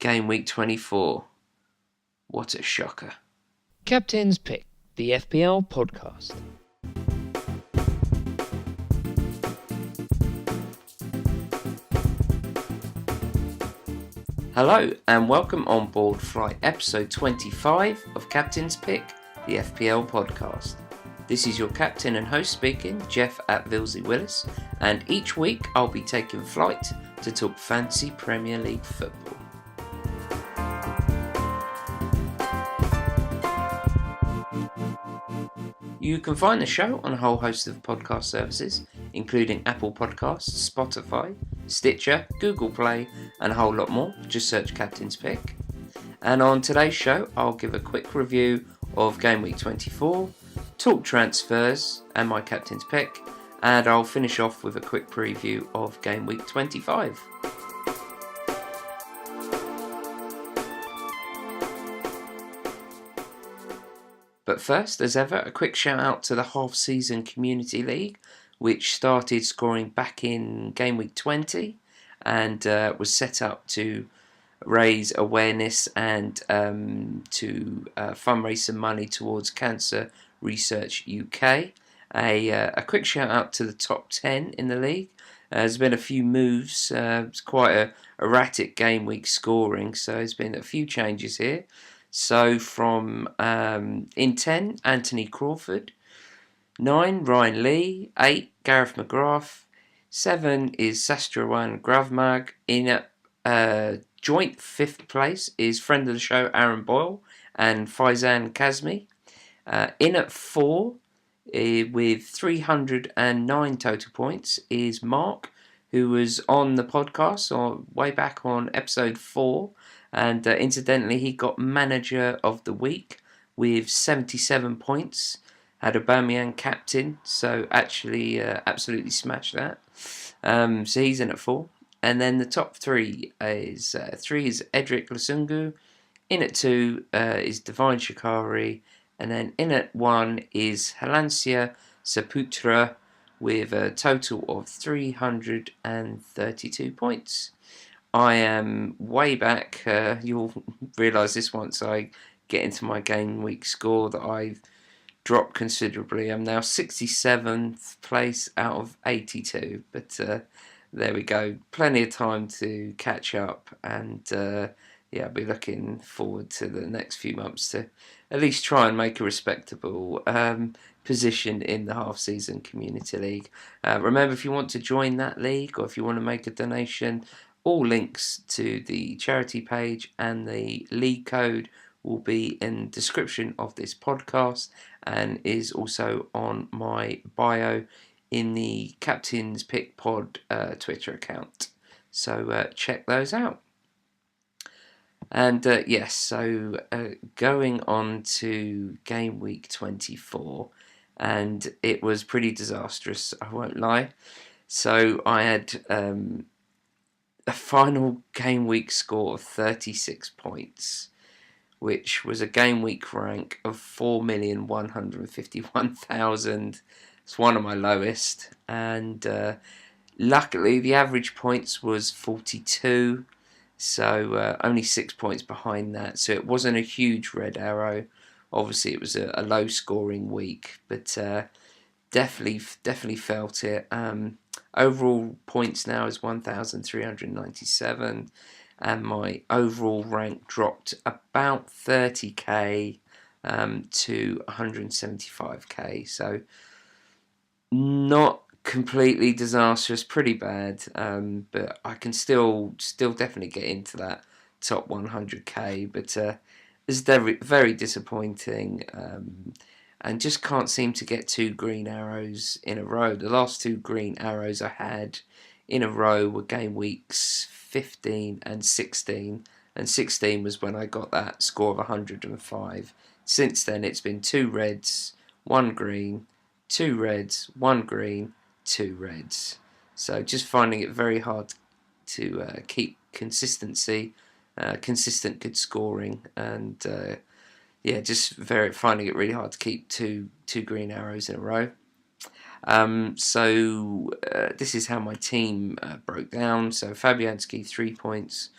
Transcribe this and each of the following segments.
Game week 24. What a shocker. Captain's Pick, the FPL podcast. Hello and welcome on board flight episode 25 of Captain's Pick, the FPL podcast. This is your captain and host speaking, Jeff at Vilsey Willis, and each week I'll be taking flight to talk fancy Premier League football. You can find the show on a whole host of podcast services, including Apple Podcasts, Spotify, Stitcher, Google Play, and a whole lot more. Just search Captain's Pick. And on today's show, I'll give a quick review of Game Week 24, talk transfers and my Captain's Pick, and I'll finish off with a quick preview of Game Week 25. But first, as ever, a quick shout out to the half-season Community League, which started scoring back in Game Week 20 and was set up to raise awareness and to fundraise some money towards Cancer Research UK. A quick shout out to the top 10 in the league. There's been a few moves. It's quite a erratic game week scoring, so there's been a few changes here. So from in 10, Anthony Crawford. 9, Ryan Lee. 8, Gareth McGrath. 7 is Sastrawan Gravmag. In joint 5th place is friend of the show Aaron Boyle and Faizan Kazmi. In at 4 with 309 total points is Mark, who was on the podcast or way back on episode 4. And incidentally, he got Manager of the Week with 77 points. Had Aubameyang captain, so actually absolutely smashed that. So he's in at 4. And then the top 3 is 3 is Edric Lusungu. In at 2 is Divine Shikari. And then in at 1 is Halancia Saputra with a total of 332 points. I am way back. You'll realise this once I get into my game week score that I've dropped considerably. I'm now 67th place out of 82. But there we go. Plenty of time to catch up. And I'll be looking forward to the next few months to at least try and make a respectable position in the half-season Community League. Remember, if you want to join that league or if you want to make a donation, all links to the charity page and the league code will be in the description of this podcast and is also on my bio in the Captain's Pick Pod Twitter account. So check those out. And going on to Game Week 24, and it was pretty disastrous, I won't lie. So I had a final game week score of 36 points, which was a game week rank of 4,151,000. It's one of my lowest, and luckily the average points was 42, so only 6 points behind that, so it wasn't a huge red arrow. Obviously it was a low scoring week, but definitely felt it. Overall points now is 1,397, and my overall rank dropped about 30k to 175k. So not completely disastrous, pretty bad, but I can still definitely get into that top 100k. But it's very disappointing. And just can't seem to get 2 green arrows in a row. The last 2 green arrows I had in a row were game weeks 15 and 16. And 16 was when I got that score of 105. Since then, it's been 2 reds, 1 green, 2 reds, 1 green, 2 reds. So just finding it very hard to keep consistency, consistent good scoring, and just finding it really hard to keep two green arrows in a row. This is how my team broke down. So Fabianski 3 points,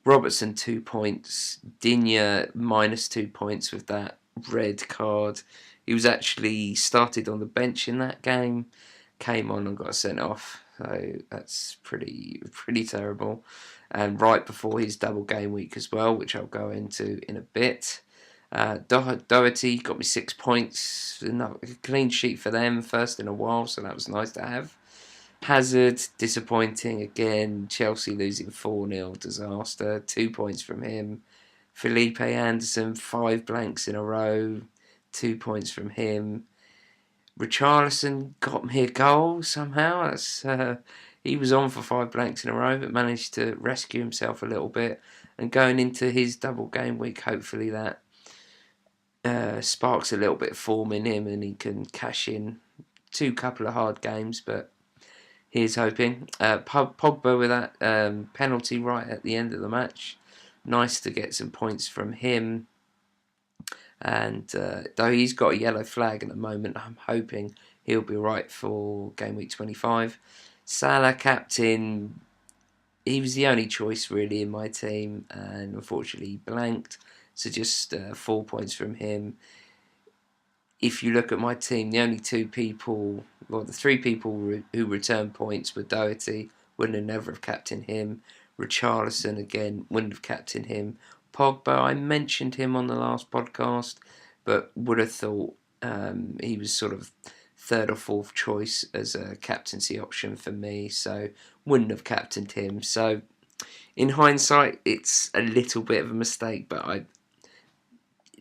Robertson 2 points. Digne -2 points with that red card. He was actually started on the bench in that game, came on and got sent off. So that's pretty terrible. And right before his double game week as well, which I'll go into in a bit. Doherty got me 6 points. A clean sheet for them, first in a while, so that was nice to have. Hazard, disappointing again. Chelsea losing 4-0, disaster. 2 points from him. Felipe Anderson, 5 blanks in a row. 2 points from him. Richarlison got me a goal somehow. He was on for 5 blanks in a row, but managed to rescue himself a little bit. And going into his double game week, hopefully that sparks a little bit of form in him and he can cash in 2 couple of hard games, but here's hoping. Pogba with that penalty right at the end of the match. Nice to get some points from him. And though he's got a yellow flag at the moment, I'm hoping he'll be right for game week 25. Salah, captain. He was the only choice really in my team, and unfortunately he blanked. So just 4 points from him. If you look at my team, the only 2 people, well, the 3 people who returned points were Doherty, wouldn't have never have captained him. Richarlison, again, wouldn't have captained him. Pogba, I mentioned him on the last podcast, but would have thought he was sort of 3rd or 4th choice as a captaincy option for me, so wouldn't have captained him. So in hindsight, it's a little bit of a mistake, but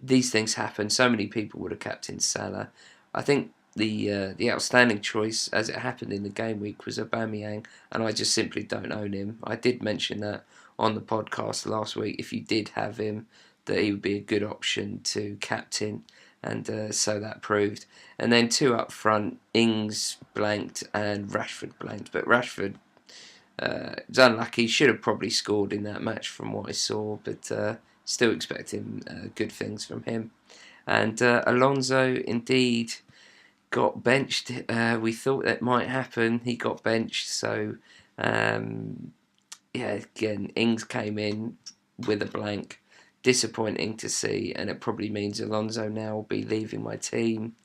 these things happen. So many people would have captained Salah. I think the outstanding choice, as it happened in the game week, was Aubameyang, and I just simply don't own him. I did mention that on the podcast last week. If you did have him, that he would be a good option to captain, and so that proved. And then 2 up front, Ings blanked and Rashford blanked, but Rashford was unlucky. Should have probably scored in that match from what I saw, but still expecting good things from him. And Alonso indeed got benched. We thought that might happen. He got benched. So, again, Ings came in with a blank. Disappointing to see, and it probably means Alonso now will be leaving my team.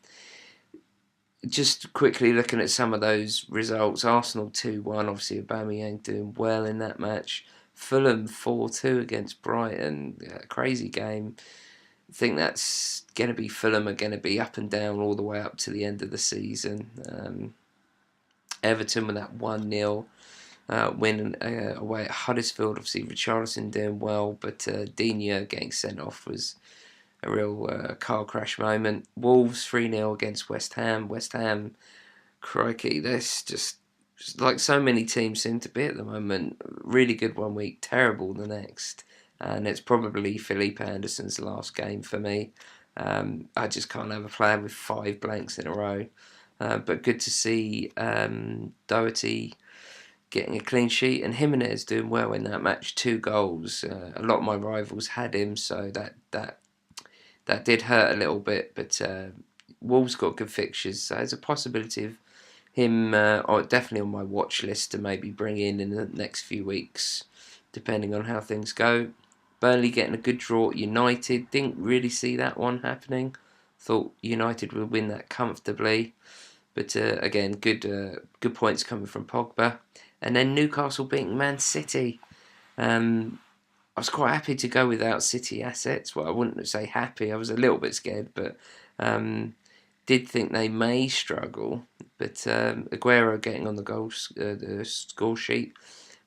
Just quickly looking at some of those results. Arsenal 2-1, obviously Aubameyang doing well in that match. Fulham 4-2 against Brighton. Crazy game. I think that's going to be Fulham are going to be up and down all the way up to the end of the season. Everton with that 1-0 win away at Huddersfield. Obviously Richarlison doing well, but Digne getting sent off was a real car crash moment. Wolves 3-0 against West Ham. West Ham, crikey, that's just like so many teams seem to be at the moment. Really good one week, terrible the next. And it's probably Felipe Anderson's last game for me. I just can't have a player with 5 blanks in a row. But good to see Doherty getting a clean sheet and Jimenez doing well in that match. 2 goals. A lot of my rivals had him, so that did hurt a little bit. But Wolves got good fixtures, so there's a possibility of him definitely on my watch list to maybe bring in the next few weeks, depending on how things go. Burnley getting a good draw at United. Didn't really see that one happening. Thought United would win that comfortably. But again, good points coming from Pogba. And then Newcastle beating Man City. I was quite happy to go without City assets. Well, I wouldn't say happy. I was a little bit scared, but did think they may struggle. But Aguero getting on the score sheet.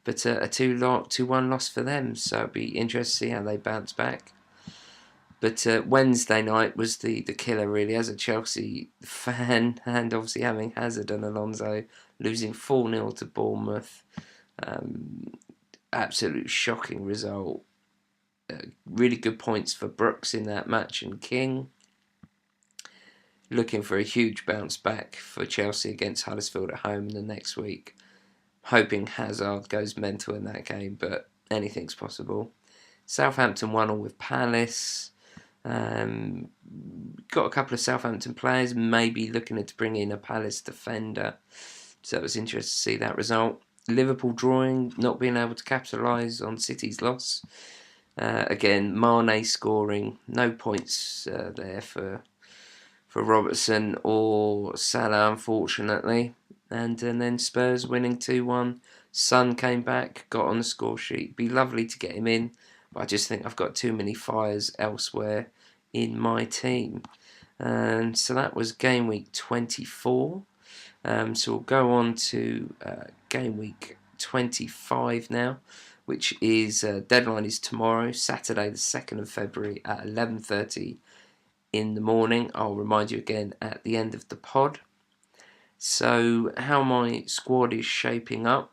But a 2-1 loss for them. So it'll be interesting to see how they bounce back. But Wednesday night was the killer, really, as a Chelsea fan, and obviously having Hazard and Alonso losing 4-0 to Bournemouth. Absolute shocking result. Really good points for Brooks in that match and King. Looking for a huge bounce back for Chelsea against Huddersfield at home in the next week. Hoping Hazard goes mental in that game, but anything's possible. Southampton 1-1 with Palace. Got a couple of Southampton players, maybe looking to bring in a Palace defender. So it was interesting to see that result. Liverpool drawing, not being able to capitalise on City's loss. Again, Mane scoring, no points there for Robertson or Salah, unfortunately. And then Spurs winning 2-1. Son came back, got on the score sheet. Be lovely to get him in, but I just think I've got too many fires elsewhere in my team. And so that was game week 24. So we'll go on to game week 25 now, which is deadline is tomorrow, Saturday the 2nd of February at 11:30 in the morning. I'll remind you again at the end of the pod. So how my squad is shaping up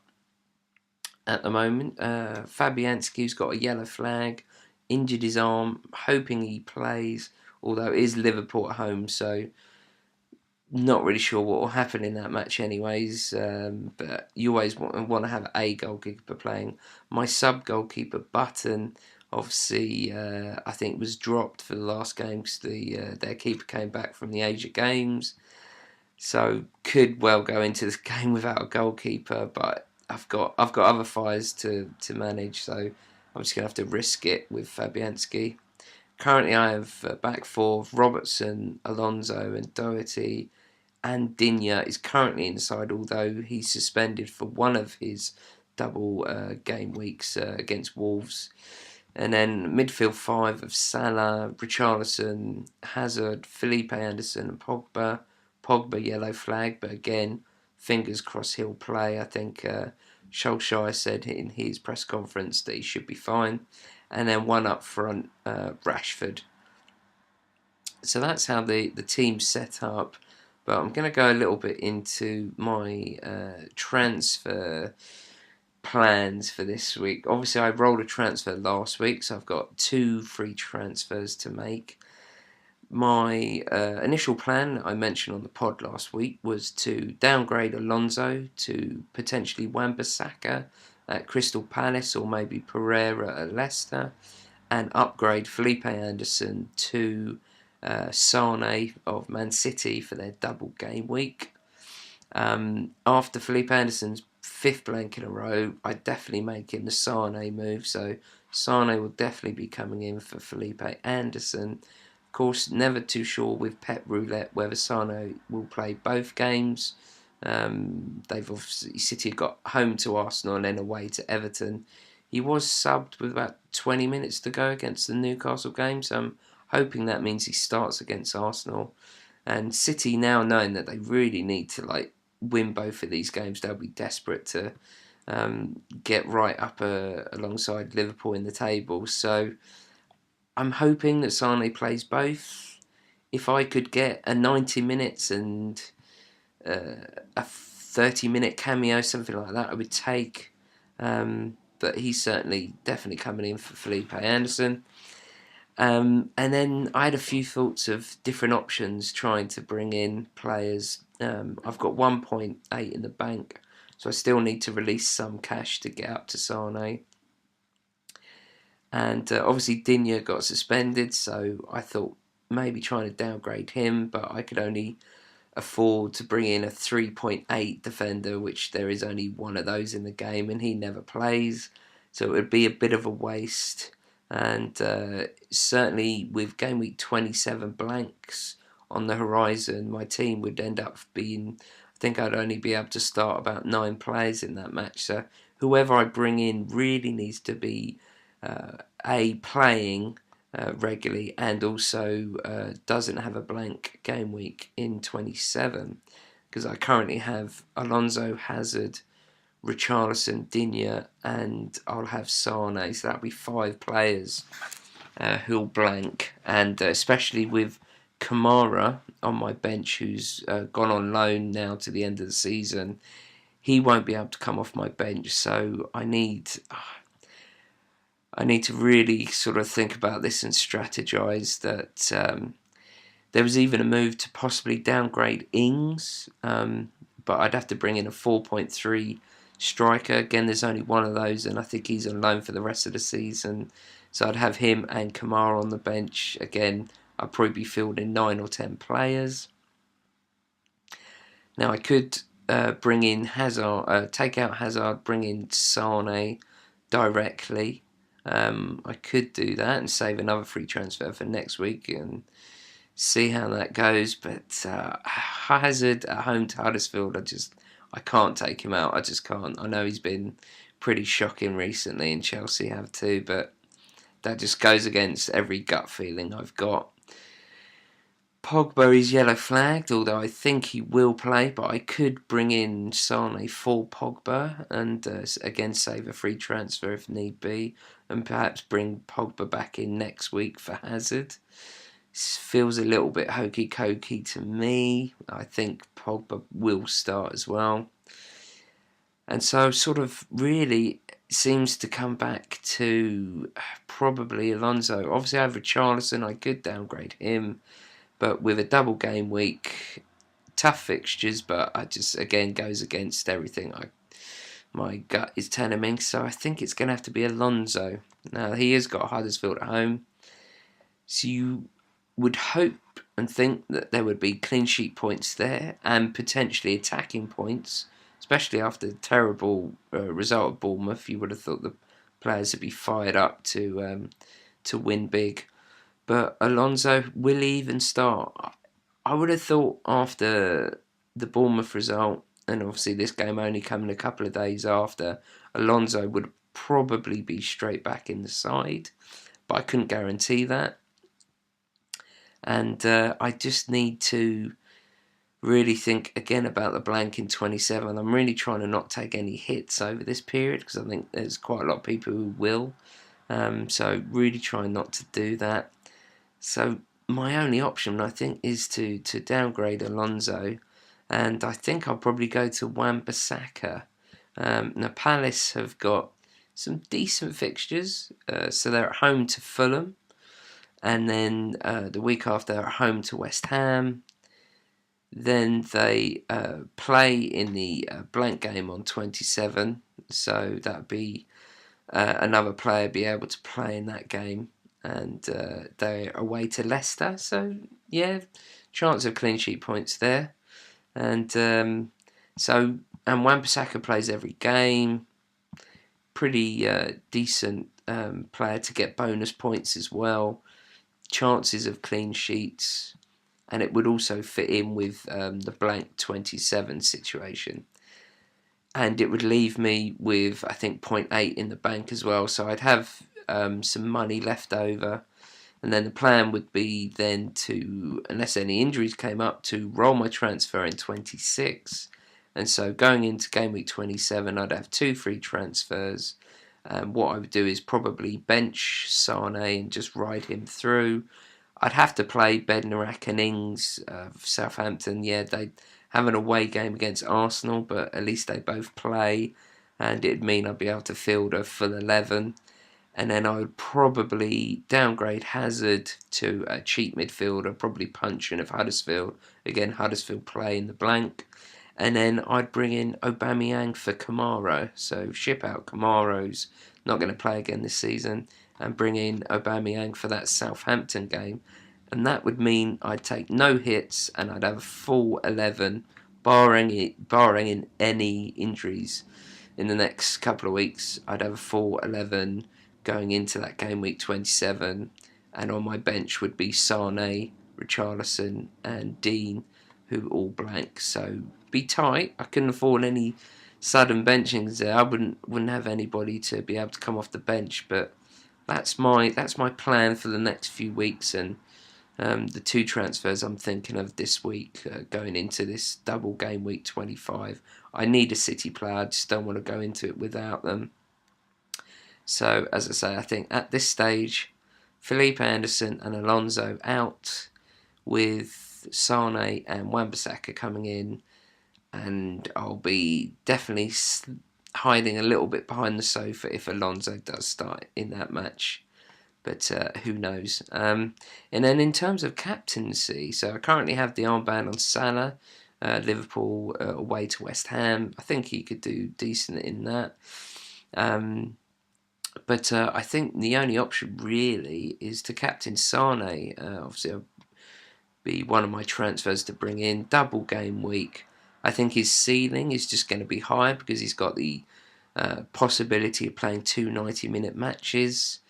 at the moment. Fabianski's got a yellow flag, injured his arm, hoping he plays, although it is Liverpool at home, so not really sure what will happen in that match anyways, but you always want to have a goalkeeper playing. My sub-goalkeeper, Button, obviously I think was dropped for the last game because their keeper came back from the Asia Games, so could well go into this game without a goalkeeper, but I've got other fires to manage, so I'm just going to have to risk it with Fabianski. Currently I have back four, Robertson, Alonso and Doherty, and Digne is currently inside, although he's suspended for one of his double game weeks against Wolves. And then midfield five of Salah, Richarlison, Hazard, Felipe Anderson and Pogba. Pogba yellow flag, but again, fingers crossed he'll play. I think Solskjaer said in his press conference that he should be fine. And then one up front, Rashford. So that's how the team's set up. But I'm going to go a little bit into my transfer plans for this week. Obviously, I rolled a transfer last week, so I've got 2 free transfers to make. My initial plan, I mentioned on the pod last week, was to downgrade Alonso to potentially Wan-Bissaka at Crystal Palace or maybe Pereira at Leicester, and upgrade Felipe Anderson to Sane of Man City for their double game week. After Felipe Anderson's 5th blank in a row, I definitely make him the Sane move. So Sane will definitely be coming in for Felipe Anderson. Of course, never too sure with Pep Roulette whether Sane will play both games. They've obviously City have got home to Arsenal and then away to Everton. He was subbed with about 20 minutes to go against the Newcastle game, so I'm hoping that means he starts against Arsenal. And City, now knowing that they really need to win both of these games, they'll be desperate to get right up alongside Liverpool in the table. So I'm hoping that Sane plays both. If I could get a 90 minutes and a 30-minute cameo, something like that, I would take. But he's definitely coming in for Felipe Anderson. And then I had a few thoughts of different options trying to bring in players. I've got 1.8 in the bank, so I still need to release some cash to get up to Sane. And obviously Digne got suspended, so I thought maybe trying to downgrade him, but I could only afford to bring in a 3.8 defender, which there is only one of those in the game, and he never plays, so it would be a bit of a waste. And certainly with game week 27 blanks on the horizon, my team would end up being, I think I'd only be able to start about 9 players in that match. So whoever I bring in really needs to be playing regularly and also doesn't have a blank game week in 27, because I currently have Alonso, Hazard, Richarlison, Digne, and I'll have Sane, so that'll be 5 players who'll blank, and especially with Kamara on my bench, who's gone on loan now to the end of the season, he won't be able to come off my bench, so I need to really sort of think about this and strategize that. There was even a move to possibly downgrade Ings, but I'd have to bring in a 4.3 striker. Again, there's only one of those, and I think he's on loan for the rest of the season. So I'd have him and Kamara on the bench. Again, I'd probably be fielding 9 or 10 players. Now I could bring in Hazard, take out Hazard, bring in Sane directly. I could do that and save another free transfer for next week and see how that goes. But Hazard at home to Huddersfield, I can't take him out. I just can't. I know he's been pretty shocking recently, and Chelsea have too, but that just goes against every gut feeling I've got. Pogba is yellow flagged, although I think he will play, but I could bring in Sane for Pogba and again save a free transfer if need be, and perhaps bring Pogba back in next week for Hazard. This feels a little bit hokey cokey to me. I think Pogba will start as well. And so sort of really seems to come back to probably Alonso. Obviously I have Richarlison, I could downgrade him. But with a double game week, tough fixtures, but I just again goes against everything my gut is telling me. So I think it's going to have to be Alonso. Now he has got Huddersfield at home, so you would hope and think that there would be clean sheet points there and potentially attacking points, especially after the terrible result of Bournemouth. You would have thought the players would be fired up to win big. But Alonso will even start. I would have thought after the Bournemouth result, and obviously this game only coming a couple of days after, Alonso would probably be straight back in the side. But I couldn't guarantee that. And I just need to really think again about the blank in 27. I'm really trying to not take any hits over this period because I think there's quite a lot of people who will. So really trying not to do that. So my only option, I think, is to downgrade Alonso, and I think I'll probably go to Wan-Bissaka. Now Palace have got some decent fixtures, so they're at home to Fulham, and then the week after they're at home to West Ham. Then they play in the blank game on 27, so that'd be another player be able to play in that game. And they're away to Leicester, so yeah, chance of clean sheet points there. And Wan-Bissaka plays every game, pretty decent player to get bonus points as well. Chances of clean sheets, and it would also fit in with the blank 27 situation. And it would leave me with, I think, 0.8 in the bank as well, so I'd have some money left over, and then the plan would be then to, unless any injuries came up, to roll my transfer in 26, and so going into game week 27 I'd have 2 free transfers. What I would do is probably bench Sane and just ride him through. I'd have to play Bednarak and Ings of Southampton. Yeah, they have an away game against Arsenal, but at least they both play, and it'd mean I'd be able to field a full 11. And then I would probably downgrade Hazard to a cheap midfielder, probably punching of Huddersfield. Again, Huddersfield play in the blank. And then I'd bring in Aubameyang for Kamara. So ship out Kamara's not going to play again this season, and bring in Aubameyang for that Southampton game. And that would mean I'd take no hits and I'd have a full 11, barring any injuries in the next couple of weeks. I'd have a full 11 going into that game week 27, and on my bench would be Sane, Richarlison and Dean, who all blank. So be tight. I couldn't afford any sudden benchings there. I wouldn't have anybody to be able to come off the bench, but that's my plan for the next few weeks. And the 2 transfers I'm thinking of this week, going into this double game week 25. I need a City player. I just don't want to go into it without them. So, as I say, I think at this stage, Felipe Anderson and Alonso out, with Sane and Wan-Bissaka coming in, and I'll be definitely hiding a little bit behind the sofa if Alonso does start in that match. But who knows? And then in terms of captaincy, so I currently have the armband on Salah, Liverpool away to West Ham. I think he could do decent in that. But I think the only option really is to captain Sane. Obviously, it'll be one of my transfers to bring in. Double game week. I think his ceiling is just going to be high because he's got the possibility of playing two 90-minute matches.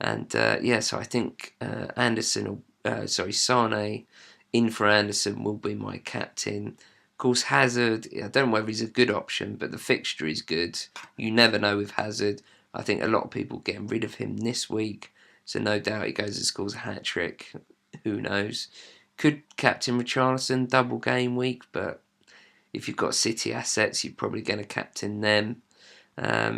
And so I think Sane in for Anderson will be my captain. Of course, Hazard, I don't know whether he's a good option, but the fixture is good. You never know with Hazard. I think a lot of people getting rid of him this week, so no doubt he goes and scores a hat-trick. Who knows? Could captain Richarlison double game week, but if you've got City assets, you're probably going to captain them. I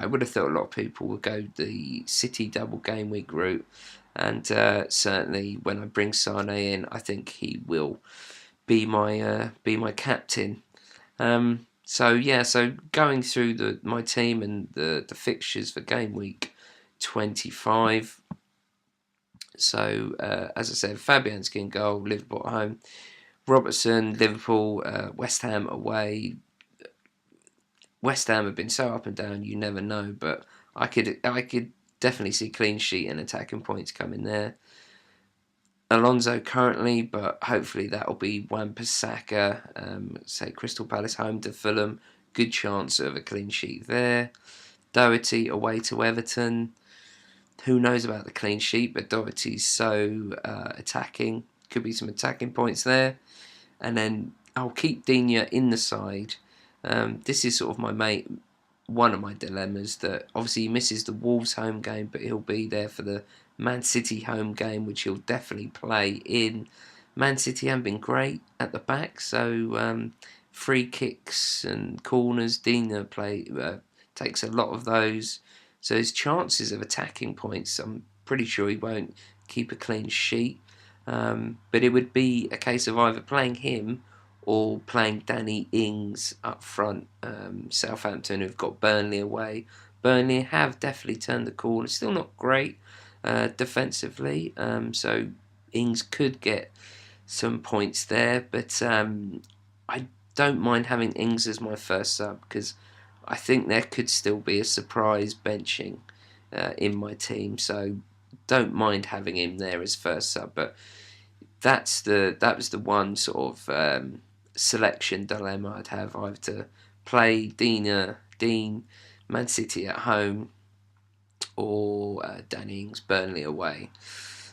would have thought a lot of people would go the City double game week route, and certainly when I bring Sane in, I think he will be my captain. So going through my team and the fixtures for game week 25. So as I said, Fabianski in goal, Liverpool at home. Robertson, Liverpool, West Ham away. West Ham have been so up and down, you never know. But I could definitely see clean sheet and attacking points coming there. Alonso currently, but hopefully that'll be Wan-Bissaka. Say Crystal Palace home to Fulham, good chance of a clean sheet there. Doherty away to Everton. Who knows about the clean sheet, but Doherty's so attacking. Could be some attacking points there. And then I'll keep Digne in the side. This is sort of one of my dilemmas, that obviously he misses the Wolves home game, but he'll be there for the Man City home game, which he'll definitely play in. Man City haven't been great at the back, so free kicks and corners, Digne takes a lot of those. So his chances of attacking points, I'm pretty sure he won't keep a clean sheet. But it would be a case of either playing him or playing Danny Ings up front. Southampton, who've got Burnley away. Burnley have definitely turned the corner. Still not great defensively, so Ings could get some points there. But I don't mind having Ings as my first sub, because I think there could still be a surprise benching in my team. So don't mind having him there as first sub, but that was the one sort of selection dilemma I'd have. I have to play Dean, Man City at home, or Danny Ings, Burnley away.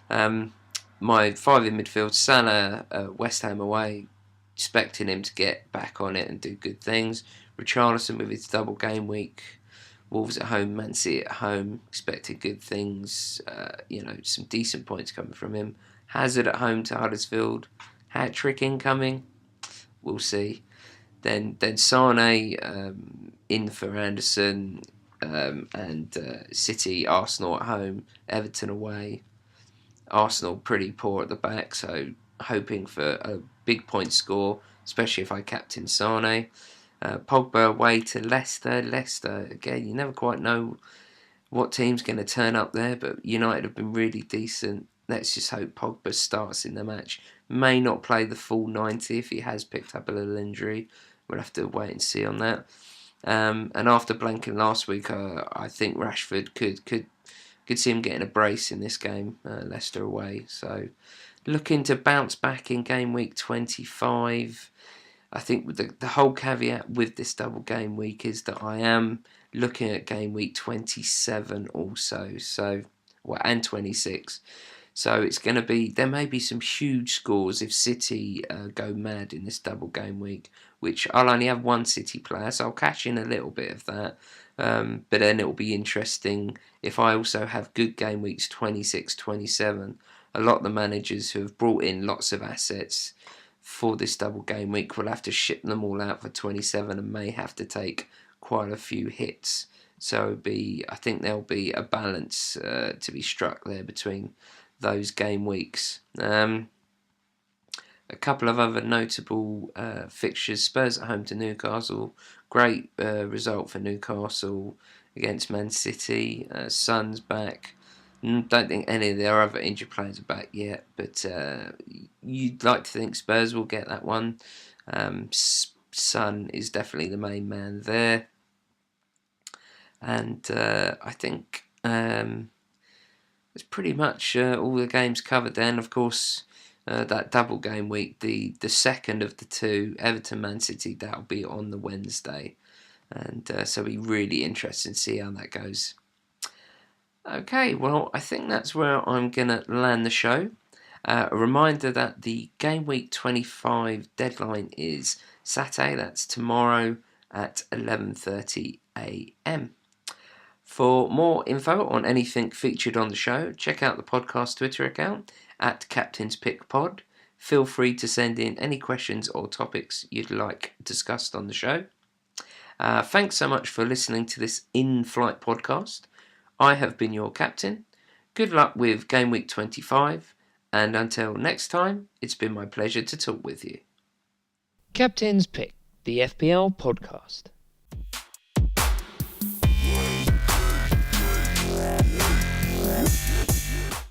My five in midfield, Salah, West Ham away, expecting him to get back on it and do good things. Richarlison with his double game week. Wolves at home, Man City at home, expecting good things. Some decent points coming from him. Hazard at home to Huddersfield, hat-trick incoming. We'll see. Then Sane in for Anderson, and City, Arsenal at home, Everton away. Arsenal pretty poor at the back, so hoping for a big point score, especially if I captain Sane. Pogba away to Leicester. Leicester, again, you never quite know what team's going to turn up there, but United have been really decent. Let's just hope Pogba starts in the match. May not play the full 90 if he has picked up a little injury. We'll have to wait and see on that. And after blanking last week, I think Rashford could see him getting a brace in this game, Leicester away. So looking to bounce back in game week 25. I think the whole caveat with this double game week is that I am looking at game week 27 also, and 26. So it's going to be, there may be some huge scores if City go mad in this double game week, which I'll only have one City player, so I'll catch in a little bit of that. But then it will be interesting if I also have good game weeks 26, 27. A lot of the managers who have brought in lots of assets for this double game week will have to ship them all out for 27 and may have to take quite a few hits. So I think there'll be a balance to be struck there between those game weeks. A couple of other notable fixtures. Spurs at home to Newcastle. Great result for Newcastle against Man City. Son's back. Don't think any of their other injured players are back yet, but you'd like to think Spurs will get that one. Son is definitely the main man there. And I think it's pretty much all the games covered then. Of course, that double game week, the second of the two, Everton Man City, that'll be on the Wednesday. And so it'll be really interesting to see how that goes. Okay, well, I think that's where I'm going to land the show. A reminder that the Game Week 25 deadline is Saturday, that's tomorrow at 11:30 a.m. For more info on anything featured on the show, check out the podcast Twitter account at Captain's Pick Pod. Feel free to send in any questions or topics you'd like discussed on the show. Thanks so much for listening to this in-flight podcast. I have been your captain. Good luck with Game Week 25, and until next time, it's been my pleasure to talk with you. Captain's Pick, the FPL podcast.